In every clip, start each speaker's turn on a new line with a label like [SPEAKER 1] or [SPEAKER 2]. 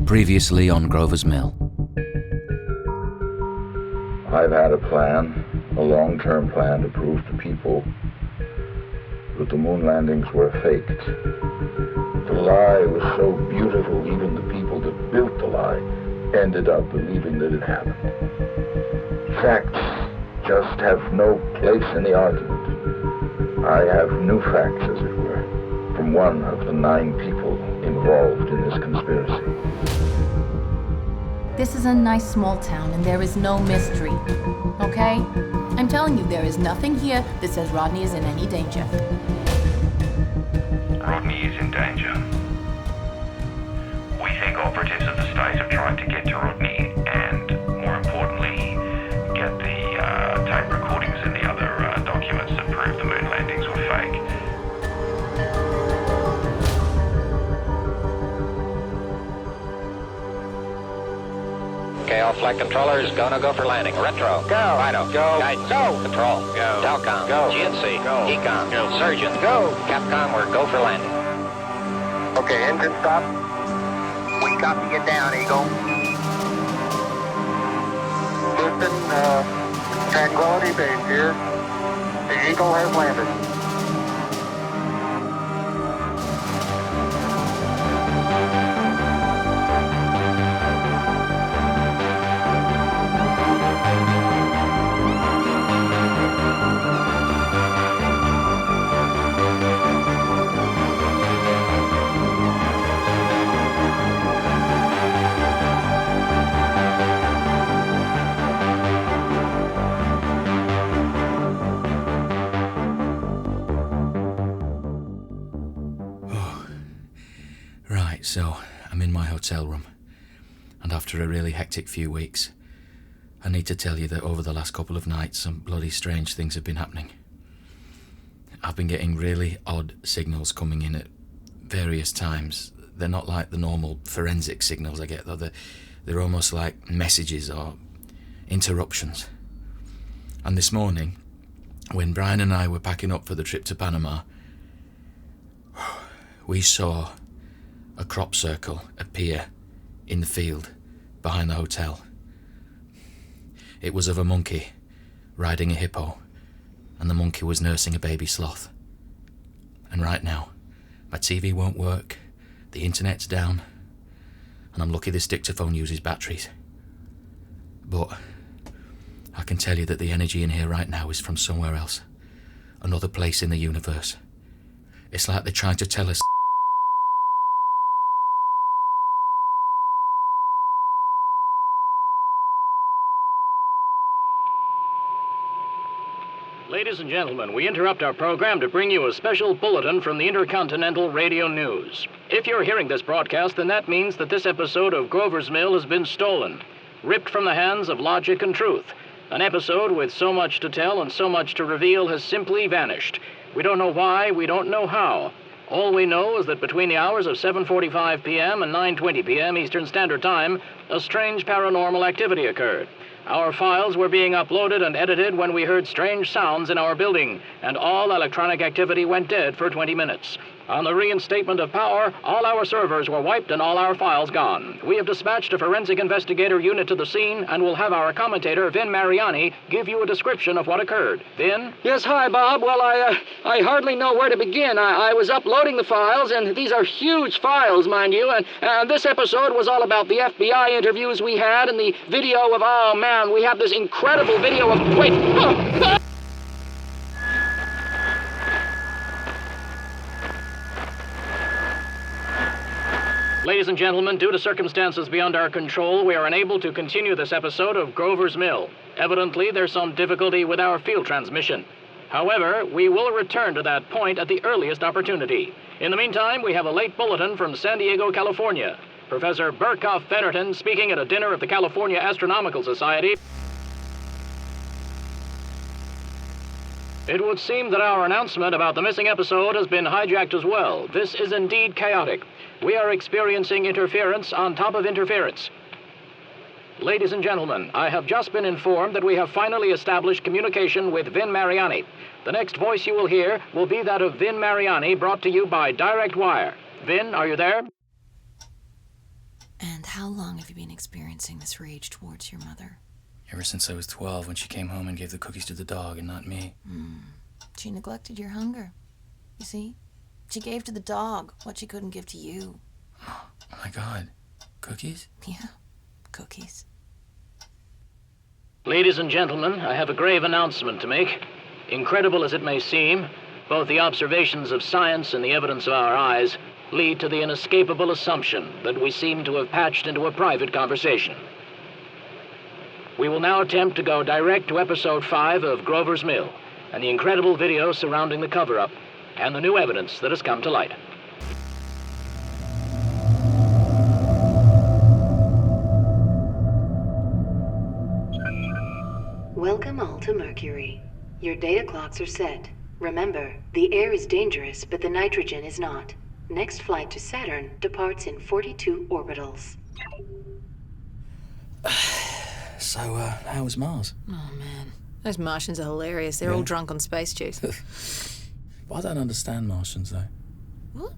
[SPEAKER 1] Previously on Grover's Mill.
[SPEAKER 2] I've had a plan, a long-term plan to prove to people that the moon landings were faked. The lie was so beautiful, even the people that built the lie ended up believing that it happened. Facts just have no place in the argument. I have new facts, as it were, from one of the 9 people involved in this conspiracy.
[SPEAKER 3] This is a nice small town and there is no mystery, okay? I'm telling you, there is nothing here that says Rodney is in any danger.
[SPEAKER 4] Rodney is in danger. We think operatives of the state have tried to get to Rodney and, more importantly, get the tape recordings and the other documents that prove the moon landings were fake.
[SPEAKER 5] Okay, all flight controllers, go for landing. Retro, go. Rhino, go. Guidance, go. Control, go. Telcom, go. GNC, go. Ecom, go. Surgeon, go. Capcom, we're go for landing.
[SPEAKER 6] Okay, engine stop. We copy you down, Eagle. Houston, Tranquility Base here. The Eagle has landed.
[SPEAKER 1] So, I'm in my hotel room, and after a really hectic few weeks, I need to tell you that over the last couple of nights, some bloody strange things have been happening. I've been getting really odd signals coming in at various times. They're not like the normal forensic signals I get, though. They're almost like messages or interruptions. And this morning, when Brian and I were packing up for the trip to Panama, we saw a crop circle appear in the field behind the hotel. It was of a monkey riding a hippo, and the monkey was nursing a baby sloth. And right now, my TV won't work, the internet's down, and I'm lucky this dictaphone uses batteries. But I can tell you that the energy in here right now is from somewhere else, another place in the universe. It's like they're trying to tell us
[SPEAKER 7] Ladies and gentlemen, we interrupt our program to bring you a special bulletin from the Intercontinental Radio News. If you're hearing this broadcast, then that means that this episode of Grover's Mill has been stolen, ripped from the hands of logic and truth. An episode with so much to tell and so much to reveal has simply vanished. We don't know why, we don't know how. All we know is that between the hours of 7:45 p.m. and 9:20 p.m. Eastern Standard Time, a strange paranormal activity occurred. Our files were being uploaded and edited when we heard strange sounds in our building, and all electronic activity went dead for 20 minutes. On the reinstatement of power, all our servers were wiped and all our files gone. We have dispatched a forensic investigator unit to the scene and will have our commentator, Vin Mariani, give you a description of what occurred. Vin?
[SPEAKER 8] Yes, hi, Bob. Well, I hardly know where to begin. I was uploading the files, and these are huge files, mind you, and this episode was all about the FBI interviews we had and the video of, oh, man, we have this incredible video of, wait, oh.
[SPEAKER 7] Ladies and gentlemen, due to circumstances beyond our control, we are unable to continue this episode of Grover's Mill. Evidently, there's some difficulty with our field transmission. However, we will return to that point at the earliest opportunity. In the meantime, we have a late bulletin from San Diego, California. Professor Burkhoff Fetterton speaking at a dinner of the California Astronomical Society. It would seem that our announcement about the missing episode has been hijacked as well. This is indeed chaotic. We are experiencing interference on top of interference. Ladies and gentlemen, I have just been informed that we have finally established communication with Vin Mariani. The next voice you will hear will be that of Vin Mariani, brought to you by Direct Wire. Vin, are you there?
[SPEAKER 9] And how long have you been experiencing this rage towards your mother?
[SPEAKER 1] Ever since I was 12, when she came home and gave the cookies to the dog and not me.
[SPEAKER 9] She neglected your hunger. You see? She gave to the dog what she couldn't give to you.
[SPEAKER 1] Oh my God. Cookies?
[SPEAKER 9] Yeah, cookies.
[SPEAKER 7] Ladies and gentlemen, I have a grave announcement to make. Incredible as it may seem, both the observations of science and the evidence of our eyes lead to the inescapable assumption that we seem to have patched into a private conversation. We will now attempt to go direct to episode 5 of Grover's Mill and the incredible video surrounding the cover-up and the new evidence that has come to light.
[SPEAKER 10] Welcome all to Mercury. Your data clocks are set. Remember, the air is dangerous, but the nitrogen is not. Next flight to Saturn departs in 42 orbitals.
[SPEAKER 1] So, how was Mars?
[SPEAKER 9] Oh, man. Those Martians are hilarious. They're all drunk on space juice.
[SPEAKER 1] I don't understand Martians, though.
[SPEAKER 9] What?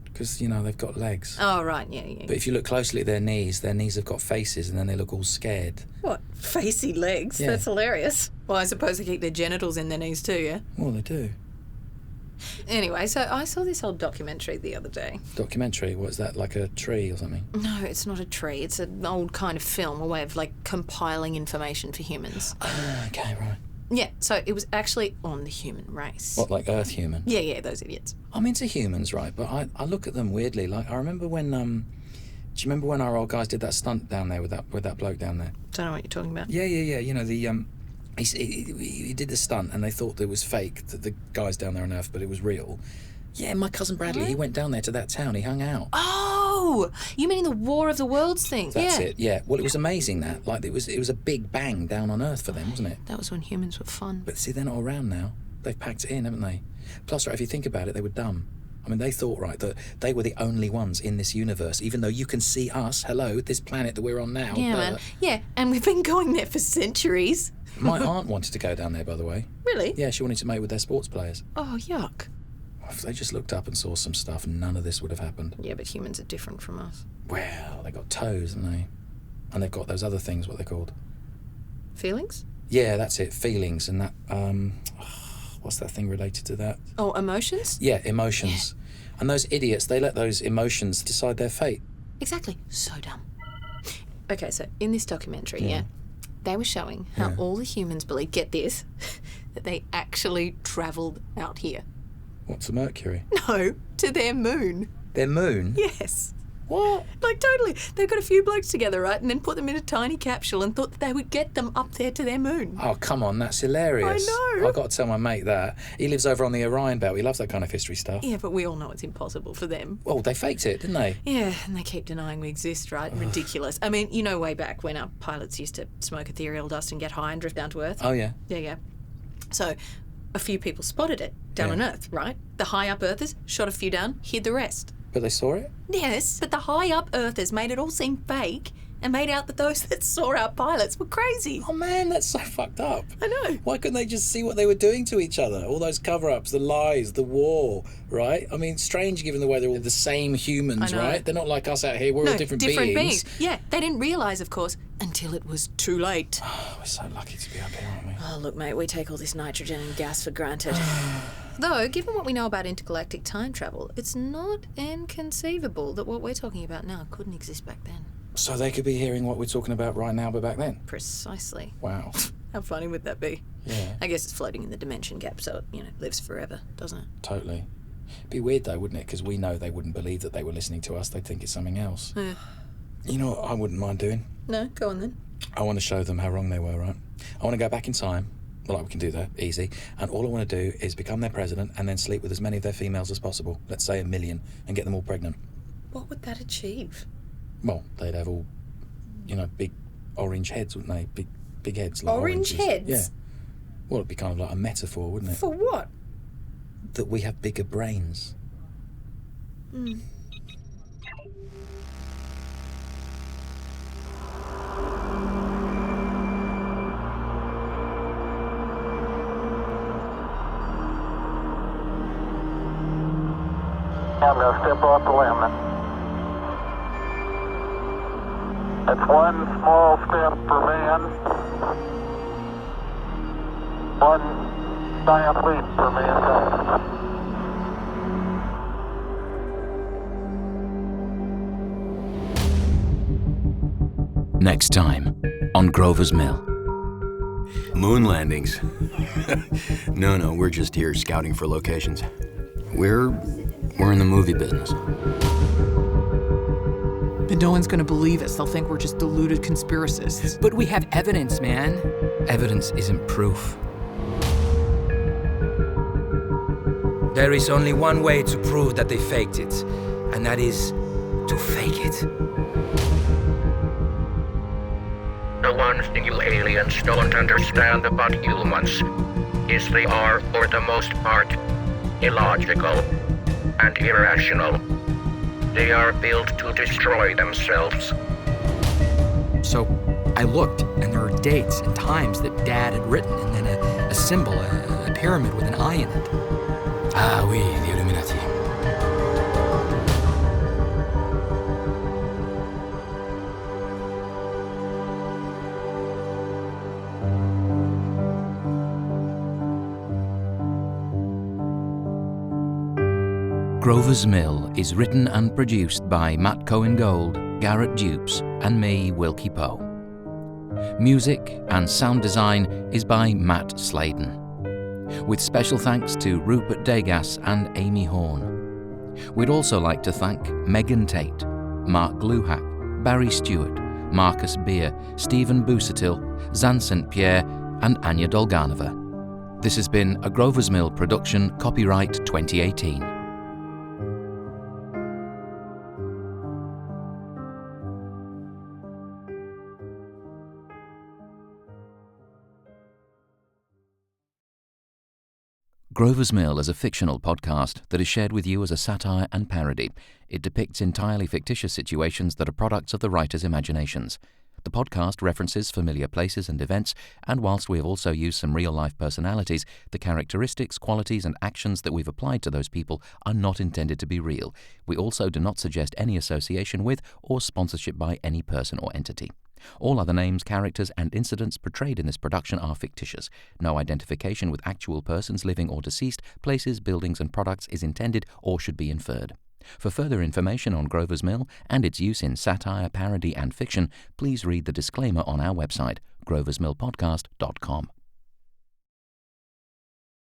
[SPEAKER 1] Because, you know, they've got legs.
[SPEAKER 9] Oh, right, yeah.
[SPEAKER 1] But if you look closely at their knees have got faces, and then they look all scared.
[SPEAKER 9] What? Facey legs?
[SPEAKER 1] Yeah.
[SPEAKER 9] That's hilarious. Well, I suppose they keep their genitals in their knees too, yeah?
[SPEAKER 1] Well, they do.
[SPEAKER 9] Anyway, so I saw this old documentary the other day.
[SPEAKER 1] Documentary? What is that, like a tree or something?
[SPEAKER 9] No, it's not a tree. It's an old kind of film, a way of, like, compiling information for humans.
[SPEAKER 1] Okay, right.
[SPEAKER 9] Yeah, so it was actually on the human race.
[SPEAKER 1] What, like Earth human?
[SPEAKER 9] Yeah, those idiots.
[SPEAKER 1] I'm into humans, right, but I look at them weirdly. Like, I remember when, do you remember when our old guys did that stunt down there with that bloke down there?
[SPEAKER 9] Don't know what you're talking about.
[SPEAKER 1] Yeah. You know, the, he did the stunt and they thought it was fake, the guys down there on Earth, but it was real. Yeah, my cousin Bradley, he went down there to that town, he hung out.
[SPEAKER 9] Oh, you mean the War of the Worlds thing?
[SPEAKER 1] That's it, yeah. Well, it was amazing that. Like, it was a big bang down on Earth for them, wasn't it?
[SPEAKER 9] That was when humans were fun.
[SPEAKER 1] But see, they're not around now. They've packed it in, haven't they? Plus, right, if you think about it, they were dumb. I mean, they thought, right, that they were the only ones in this universe, even though you can see us, this planet that we're on now.
[SPEAKER 9] Yeah, man. Yeah, and we've been going there for centuries.
[SPEAKER 1] My aunt wanted to go down there, by the way.
[SPEAKER 9] Really?
[SPEAKER 1] Yeah, she wanted to mate with their sports players.
[SPEAKER 9] Oh, yuck.
[SPEAKER 1] If they just looked up and saw some stuff, none of this would have happened.
[SPEAKER 9] Yeah, but humans are different from us.
[SPEAKER 1] Well, they got toes, haven't they? And they've got those other things, what they're called.
[SPEAKER 9] Feelings?
[SPEAKER 1] Yeah, that's it, feelings, and that, what's that thing related to that?
[SPEAKER 9] Oh, emotions?
[SPEAKER 1] Yeah, emotions. Yeah. And those idiots, they let those emotions decide their fate.
[SPEAKER 9] Exactly. So dumb. Okay, so in this documentary, they were showing how all the humans believe, get this, that they actually travelled out here.
[SPEAKER 1] What, to Mercury?
[SPEAKER 9] No, to their moon.
[SPEAKER 1] Their moon?
[SPEAKER 9] Yes.
[SPEAKER 1] What?
[SPEAKER 9] Like, totally. They got a few blokes together, right, and then put them in a tiny capsule and thought that they would get them up there to their moon.
[SPEAKER 1] Oh, come on, that's hilarious.
[SPEAKER 9] I know.
[SPEAKER 1] I've got to tell my mate that. He lives over on the Orion Belt. He loves that kind of history stuff.
[SPEAKER 9] Yeah, but we all know it's impossible for them.
[SPEAKER 1] Well, they faked it, didn't they?
[SPEAKER 9] Yeah, and they keep denying we exist, right? Ridiculous. I mean, you know, way back when our pilots used to smoke ethereal dust and get high and drift down to Earth?
[SPEAKER 1] Oh, yeah.
[SPEAKER 9] Yeah. So a few people spotted it down on Earth, right? The high-up Earthers shot a few down, hid the rest.
[SPEAKER 1] But they saw it?
[SPEAKER 9] Yes, but the high-up Earthers made it all seem fake and made out that those that saw our pilots were crazy.
[SPEAKER 1] Oh, man, that's so fucked up.
[SPEAKER 9] I know.
[SPEAKER 1] Why couldn't they just see what they were doing to each other? All those cover-ups, the lies, the war, right? I mean, strange given the way they're all the same humans, right? They're not like us out here. We're all different beings.
[SPEAKER 9] Yeah, they didn't realise, of course, until it was too late.
[SPEAKER 1] Oh, we're so lucky to be up here, aren't we?
[SPEAKER 9] Oh, look, mate, we take all this nitrogen and gas for granted. Though, given what we know about intergalactic time travel, it's not inconceivable that what we're talking about now couldn't exist back then.
[SPEAKER 1] So they could be hearing what we're talking about right now, but back then?
[SPEAKER 9] Precisely.
[SPEAKER 1] Wow.
[SPEAKER 9] How funny would that be?
[SPEAKER 1] Yeah.
[SPEAKER 9] I guess it's floating in the dimension gap, so it, lives forever, doesn't it?
[SPEAKER 1] Totally. It'd be weird, though, wouldn't it? Because we know they wouldn't believe that they were listening to us. They'd think it's something else.
[SPEAKER 9] Yeah.
[SPEAKER 1] You know what I wouldn't mind doing?
[SPEAKER 9] No, go on then.
[SPEAKER 1] I want to show them how wrong they were, right? I want to go back in time. Well, we can do that, easy. And all I want to do is become their president and then sleep with as many of their females as possible. Let's say 1 million, and get them all pregnant.
[SPEAKER 9] What would that achieve?
[SPEAKER 1] Well, they'd have all, big orange heads, wouldn't they? Big heads. Like
[SPEAKER 9] orange
[SPEAKER 1] oranges.
[SPEAKER 9] heads?
[SPEAKER 1] Yeah. Well, it'd be kind of like a metaphor, wouldn't it?
[SPEAKER 9] For what?
[SPEAKER 1] That we have bigger brains.
[SPEAKER 10] Hmm.
[SPEAKER 6] I'm going to step off the limb. It's one small step for man, one giant leap for mankind.
[SPEAKER 1] Next time on Grover's Mill.
[SPEAKER 11] Moon landings? No, we're just here scouting for locations. We're in the movie business.
[SPEAKER 12] But no one's gonna believe us. They'll think we're just deluded conspiracists.
[SPEAKER 11] But we have evidence, man.
[SPEAKER 1] Evidence isn't proof.
[SPEAKER 11] There is only one way to prove that they faked it, and that is to fake it.
[SPEAKER 4] The one thing you aliens don't understand about humans is they are, for the most part, illogical and irrational. They are built to destroy themselves.
[SPEAKER 11] So I looked, and there are dates and times that Dad had written, and then a symbol, a pyramid with an eye in it. Ah oui, the Illuminati.
[SPEAKER 1] Grover's Mill is written and produced by Matt Cohen-Gold, Garrett Dupes, and me, Wilkie Poe. Music and sound design is by Matt Sladen, with special thanks to Rupert Degas and Amy Horn. We'd also like to thank Megan Tate, Mark Gluhack, Barry Stewart, Marcus Beer, Stephen Busatil, Zan St. Pierre, and Anya Dolganova. This has been a Grover's Mill production, copyright 2018. Grover's Mill is a fictional podcast that is shared with you as a satire and parody. It depicts entirely fictitious situations that are products of the writer's imaginations. The podcast references familiar places and events, and whilst we have also used some real-life personalities, the characteristics, qualities, and actions that we've applied to those people are not intended to be real. We also do not suggest any association with or sponsorship by any person or entity. All other names, characters, and incidents portrayed in this production are fictitious. No identification with actual persons, living or deceased, places, buildings, and products is intended or should be inferred. For further information on Grover's Mill and its use in satire, parody, and fiction, please read the disclaimer on our website, groversmillpodcast.com.